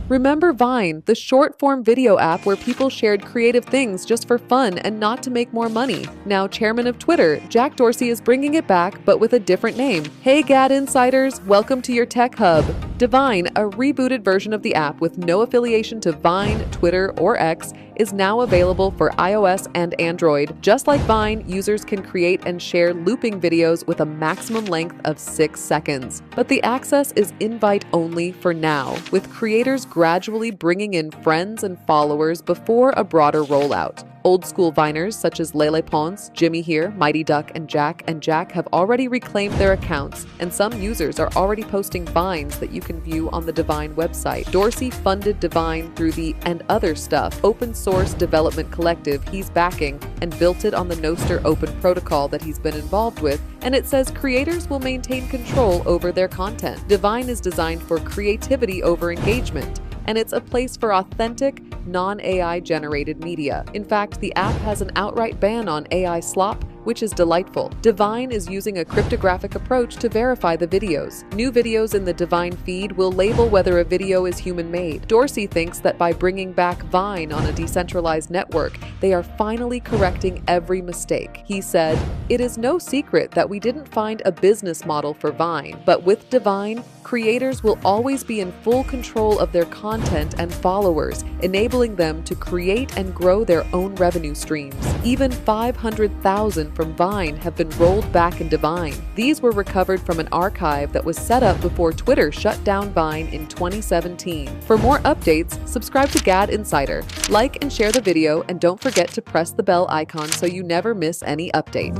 Remember Vine, the short-form video app where people shared creative things just for fun and not to make more money? Now chairman of Twitter, Jack Dorsey is bringing it back, but with a different name. Hey GadInsiders, welcome to your tech hub. Divine, a rebooted version of the app with no affiliation to Vine, Twitter, or X, is now available for iOS and Android. Just like Vine, users can create and share looping videos with a maximum length of 6 seconds. But the access is invite-only for now, with creators gradually bringing in friends and followers before a broader rollout. Old-school Viners such as Lele Pons, Jimmy Here, Mighty Duck, and Jack have already reclaimed their accounts, and some users are already posting Vines that you can view on the Divine website. Dorsey funded Divine through the And Other Stuff open-source development collective he's backing and built it on the Nostr open protocol that he's been involved with, and it says creators will maintain control over their content. Divine is designed for creativity over engagement, and it's a place for authentic, non-AI generated media. In fact, the app has an outright ban on AI slop, which is delightful. Divine is using a cryptographic approach to verify the videos. New videos in the Divine feed will label whether a video is human-made. Dorsey thinks that by bringing back Vine on a decentralized network, they are finally correcting every mistake. He said, "It is no secret that we didn't find a business model for Vine, but with Divine, creators will always be in full control of their content and followers, enabling them to create and grow their own revenue streams. Even 500,000 from Vine have been rolled back into Vine. These were recovered from an archive that was set up before Twitter shut down Vine in 2017. For more updates, subscribe to GadInsider, like and share the video, and don't forget to press the bell icon so you never miss any update.